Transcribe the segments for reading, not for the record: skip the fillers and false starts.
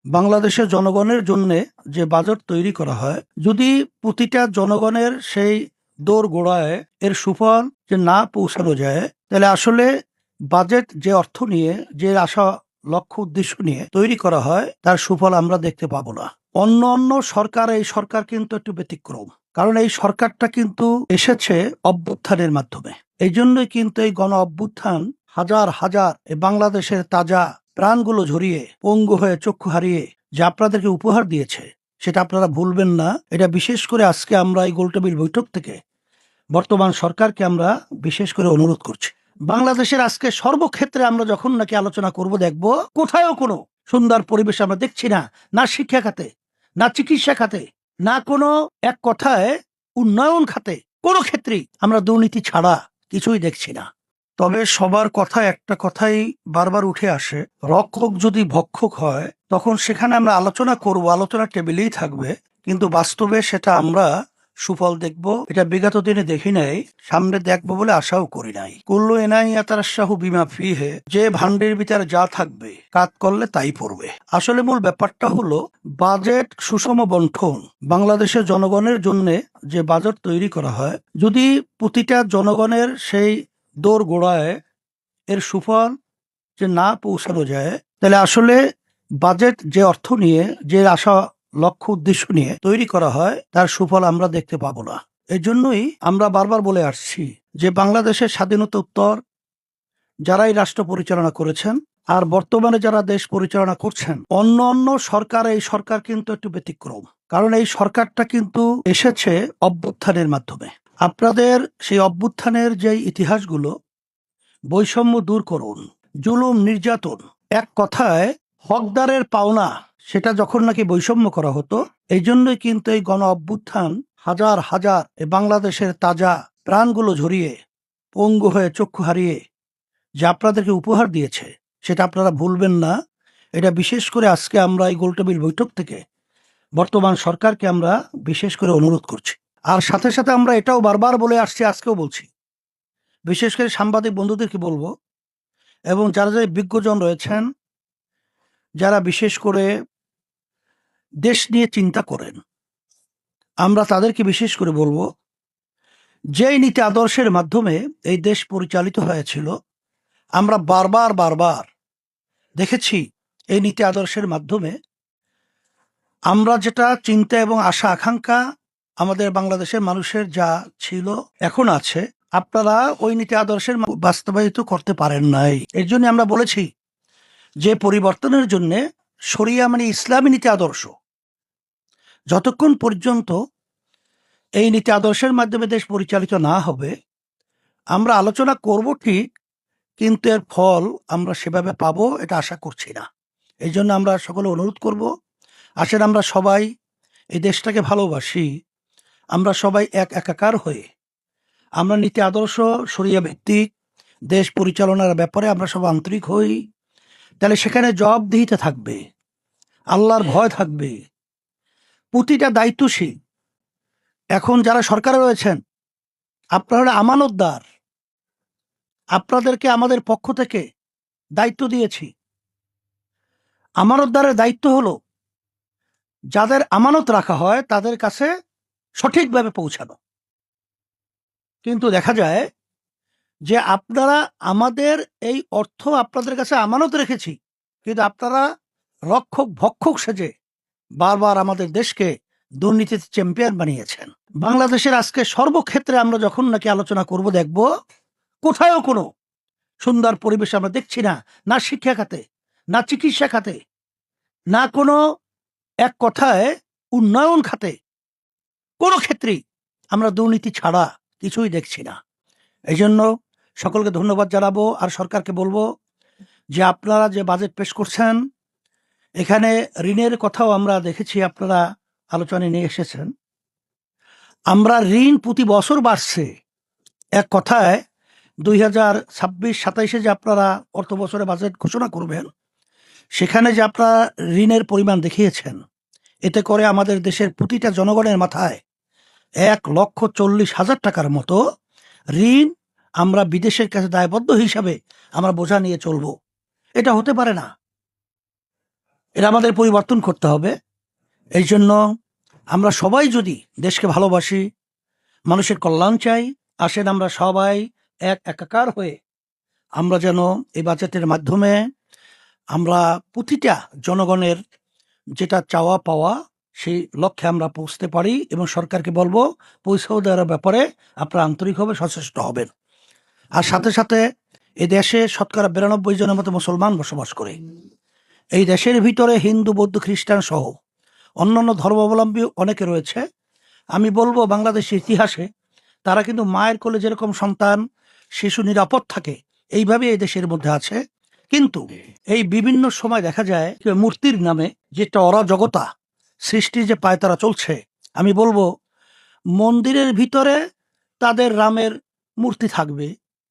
বাংলাদেশের জনগণের জন্য যে বাজেট তৈরি করা হয়, যদি প্রতিটা জনগণের সেই দোরগোড়ায় এর সুফল যে না পৌঁছানো যায়, তাহলে আসলে বাজেট যে অর্থ নিয়ে, যে আশা লক্ষ্য উদ্দেশ্য নিয়ে তৈরি করা হয়, তার সুফল আমরা দেখতে পাবো না। অন্য অন্য সরকার, এই সরকার কিন্তু একটু ব্যতিক্রম। কারণ এই সরকারটা কিন্তু এসেছে অভ্যুত্থানের মাধ্যমে। এই জন্যই কিন্তু এই গণ অভ্যুত্থান হাজার হাজার বাংলাদেশের তাজা প্রাণগুলো ঝরিয়ে, পঙ্গু হয়ে চক্ষু হারিয়ে যে আপনাদেরকে উপহার দিয়েছে, সেটা আপনারা ভুলবেন না। এটা বিশেষ করে আজকে আমরা এই গোলটেবিল বৈঠক থেকে বর্তমান সরকারকে আমরা বিশেষ করে অনুরোধ করছি। বাংলাদেশের আজকে সর্বক্ষেত্রে আমরা যখন নাকি আলোচনা করব, দেখব কোথাও কোনো সুন্দর পরিবেশ আমরা দেখছি না। না শিক্ষা খাতে, না চিকিৎসা খাতে, না কোনো, এক কথায় উন্নয়ন খাতে, কোনো ক্ষেত্রেই আমরা দুর্নীতি ছাড়া কিছুই দেখছি না। তবে সবার কথা একটা কথাই বারবার উঠে আসে, রক্ষক যদি ভক্ষক হয় তখন সেখানে আমরা আলোচনা করব, আলোচনা টেবিলেই থাকবে, কিন্তু বাস্তবে সেটা আমরা সুফল দেখব এটা বিগত দিনে দেখি নাই, সামনে দেখবো বলে আশাও করি নাই। কুল্লু এনাই আতারাশাহু বিমা ফিহে, যে ভান্ডের ভিতরে যা থাকবে কাজ করলে তাই পড়বে। আসলে মূল ব্যাপারটা হলো বাজেট সুষম বন্টন। বাংলাদেশের জনগণের জন্য যে বাজেট তৈরি করা হয়, যদি প্রতিটা জনগণের সেই দোরগোড়ায় এর সুফল যে না পৌঁছানো যায়, তাহলে আসলে বাজেট যে অর্থ নিয়ে, যে আশা লক্ষ্য উদ্দেশ্য নিয়ে তৈরি করা হয়, তার সুফল আমরা দেখতে পাবো না। এই জন্যই আমরা বারবার বলে আসছি যে বাংলাদেশের স্বাধীনতা উত্তর যারাই রাষ্ট্র পরিচালনা করেছেন আর বর্তমানে যারা দেশ পরিচালনা করছেন, অন্য অন্য সরকার, এই সরকার কিন্তু একটু ব্যতিক্রম। কারণ এই সরকারটা কিন্তু এসেছে অভ্যুত্থানের মাধ্যমে। আপনাদের সেই অভ্যুত্থানের যে ইতিহাসগুলো, বৈষম্য দূর করুন, জুলুম নির্যাতন, এক কথায় হকদারের পাওনা, সেটা যখন নাকি বৈষম্য করা হতো, এই জন্যই কিন্তু এই গণ অভ্যুত্থান হাজার হাজার বাংলাদেশের তাজা প্রাণগুলো ঝরিয়ে, পঙ্গু হয়ে চক্ষু হারিয়ে যে আপনাদেরকে উপহার দিয়েছে, সেটা আপনারা ভুলবেন না। এটা বিশেষ করে আজকে আমরা এই গোলটেবিল বৈঠক থেকে বর্তমান সরকারকে আমরা বিশেষ করে অনুরোধ করছি। আর সাথে সাথে আমরা এটাও বারবার বলে আসছি, আজকেও বলছি, বিশেষ করে সাংবাদিক বন্ধুদেরকে বলবো, এবং যারা যারা বিজ্ঞজন রয়েছেন, যারা বিশেষ করে দেশ নিয়ে চিন্তা করেন, আমরা তাদেরকে বিশেষ করে বলবো, যেই নীতি আদর্শের মাধ্যমে এই দেশ পরিচালিত হয়েছিল, আমরা বারবার বারবার দেখেছি এই নীতি আদর্শের মাধ্যমে আমরা যেটা চিন্তা এবং আশা আকাঙ্ক্ষা আমাদের বাংলাদেশের মানুষের যা ছিল, এখন আছে, আপনারা ওই নীতি আদর্শের বাস্তবায়িত করতে পারেন নাই। এর জন্য আমরা বলেছি যে পরিবর্তনের জন্য শরিয়া মানে ইসলামী নীতি আদর্শ, যতক্ষণ পর্যন্ত এই নীতি আদর্শের মাধ্যমে দেশ পরিচালিত না হবে, আমরা আলোচনা করব ঠিক, কিন্তু এর ফল আমরা সেভাবে পাবো এটা আশা করছি না। এই জন্য আমরা সকলে অনুরোধ করব, আসেন আমরা সবাই এই দেশটাকে ভালোবাসি, আমরা সবাই এক একাকার হয়ে আমরা নীতি আদর্শ শরিয়া ভিত্তিক দেশ পরিচালনার ব্যাপারে আমরা সব আন্তরিক হই, তাহলে সেখানে জবাবদিহিতা থাকবে, আল্লাহর ভয় থাকবে, প্রতিটা দায়িত্বশীল। এখন যারা সরকারে রয়েছেন, আপনারা আমানতদার, আপনাদেরকে আমাদের পক্ষ থেকে দায়িত্ব দিয়েছি। আমানতদারের দায়িত্ব হলো যাদের আমানত রাখা হয় তাদের কাছে সঠিকভাবে পৌঁছানো। কিন্তু দেখা যায় যে আপনারা, আমাদের এই অর্থ আপনাদের কাছে আমানত রেখেছি, কিন্তু আপনারা রক্ষক ভক্ষক সেজে বারবার আমাদের দেশকে দুর্নীতিতে চ্যাম্পিয়ন বানিয়েছেন। বাংলাদেশের আজকে সর্বক্ষেত্রে আমরা যখন নাকি আলোচনা করব, দেখব কোথাও কোনো সুন্দর পরিবেশ আমরা দেখছি না। না শিক্ষা খাতে, না চিকিৎসা খাতে, না কোনো, এক কথায় উন্নয়ন খাতে, কোনো ক্ষেত্রেই আমরা দুর্নীতি ছাড়া কিছুই দেখছি না। এই জন্য সকলকে ধন্যবাদ জানাবো, আর সরকারকে বলবো যে আপনারা যে বাজেট পেশ করছেন, এখানে ঋণের কথাও আমরা দেখেছি আপনারা আলোচনায় নিয়ে এসেছেন। আমরা ঋণ প্রতি বছর বাড়ছে, এক কথায় 2026-27 যে আপনারা অর্থ বছরে বাজেট ঘোষণা করবেন, সেখানে যে আপনারা ঋণের পরিমাণ দেখিয়েছেন, এতে করে আমাদের দেশের প্রতিটা জনগণের মাথায় 1,40,000 টাকার মতো ঋণ আমরা বিদেশের কাছে দায়বদ্ধ হিসাবে আমরা বোঝা নিয়ে চলবো। এটা হতে পারে না। এটা আমাদের পরিবর্তন করতে হবে। এই জন্য আমরা সবাই যদি দেশকে ভালোবাসি, মানুষের কল্যাণ চাই, আসেন আমরা সবাই এক একাকার হয়ে আমরা যেন এই বাজেটের মাধ্যমে আমরা প্রতিটা জনগণের যেটা চাওয়া পাওয়া সেই লক্ষ্যে আমরা পৌঁছতে পারি, এবং সরকারকে বলবো পৌঁছাও দেওয়ার ব্যাপারে আপনারা আন্তরিকভাবে সচেষ্ট হবেন। আর সাথে সাথে এই দেশে শতকরা 92 জনের মতো মুসলমান বসবাস করে। এই দেশের ভিতরে হিন্দু, বৌদ্ধ, খ্রিস্টান সহ অন্যান্য ধর্মাবলম্বী অনেকে রয়েছে। আমি বলবো বাংলাদেশের ইতিহাসে তারা কিন্তু মায়ের কোলে যেরকম সন্তান শিশু নিরাপদ থাকে, এইভাবে এই দেশের মধ্যে আছে। কিন্তু এই বিভিন্ন সময় দেখা যায় মূর্তির নামে যেটা অরাজকতা সৃষ্টির যে পায়তারা চলছে, আমি বলবো মন্দিরের ভিতরে তাদের রামের মূর্তি থাকবে,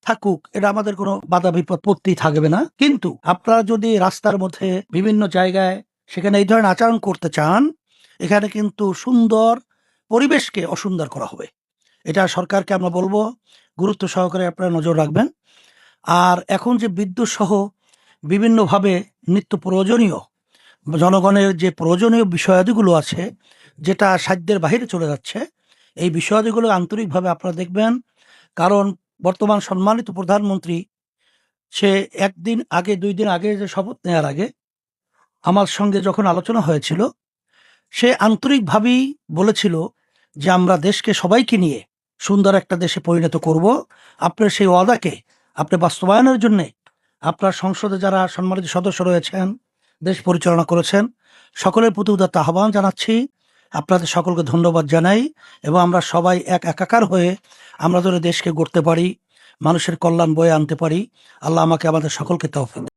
থাকুক, এটা আমাদের কোনো বাধা বিপত্তি থাকবে না। কিন্তু আপনারা যদি রাস্তার মধ্যে বিভিন্ন জায়গায় সেখানে এই ধরনের আচরণ করতে চান, এখানে কিন্তু সুন্দর পরিবেশকে অসুন্দর করা হবে। এটা সরকারকে আমরা বলবো গুরুত্ব সহকারে আপনারা নজর রাখবেন। আর এখন যে বিদ্যুৎ সহ বিভিন্নভাবে নিত্য প্রয়োজনীয় জনগণের যে প্রয়োজনীয় বিষয়াদিগুলো আছে, যেটা সাধ্যের বাহিরে চলে যাচ্ছে, এই বিষয়াদিগুলো আন্তরিকভাবে আপনারা দেখবেন। কারণ বর্তমান সম্মানিত প্রধানমন্ত্রী সে একদিন আগে 2 দিন আগে যে শপথ নেওয়ার আগে আমার সঙ্গে যখন আলোচনা হয়েছিল, সে আন্তরিকভাবেই বলেছিল যে আমরা দেশকে সবাইকে নিয়ে সুন্দর একটা দেশে পরিণত করব। আপনার সেই ওয়াদাকে আপনি বাস্তবায়নের জন্য আপনার সংসদে যারা সম্মানিত সদস্য রয়েছেন, দেশ পরিচালনা করেছেন, সকলের প্রতি উদাত্ত আহ্বান জানাচ্ছি। আপনাদের সকলকে ধন্যবাদ জানাই, এবং আমরা সবাই এক একাকার হয়ে আমরা যেন দেশকে গড়তে পারি, মানুষের কল্যাণ বয়ে আনতে পারি। আল্লাহ আমাকে আমাদের সকলকে তৌফিক দেন।